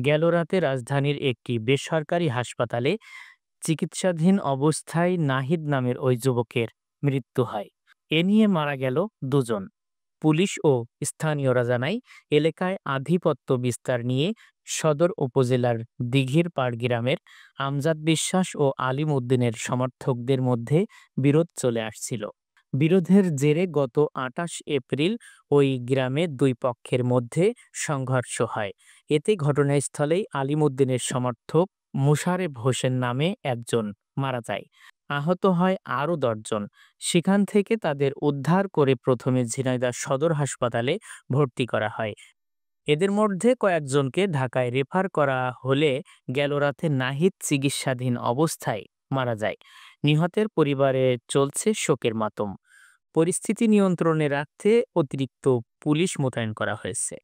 গেল রাতে রাজধানীর একটি বেসরকারি হাসপাতালে চিকিৎসাধীন অবস্থায় নাহিদ নামের ওই যুবকের মৃত্যু হয়। এ নিয়ে মারা গেল দুজন। পুলিশ ও স্থানীয়রা জানায়, এলাকায় আধিপত্য বিস্তার নিয়ে সদর উপজেলার দিঘির পাড় গ্রামের আমজাদ বিশ্বাস ও আলিম উদ্দিনের সমর্থকদের মধ্যে বিরোধ চলে আসছিল। বিরোধের জেরে গত ২৮ এপ্রিল ওই গ্রামে দুই পক্ষের মধ্যে সংঘর্ষ হয়। এতে ঘটনাস্থলেই আলিম উদ্দিনের সমর্থক মোশারেফ হোসেন নামে একজন মারা যায়। আহত হয় আরও ১০ জন। সেখান থেকে তাদের উদ্ধার করে প্রথমে ঝিনাইদহ সদর হাসপাতালে ভর্তি করা হয়। এদের মধ্যে কয়েকজনকে ঢাকায় রেফার করা হলে গেল রাতে নাহিদ চিকিৎসাধীন অবস্থায় মারা যায়। নিহতের পরিবারে চলছে শোকের মাতম। পরিস্থিতি নিয়ন্ত্রণে রাখতে অতিরিক্ত পুলিশ মোতায়েন করা হয়েছে।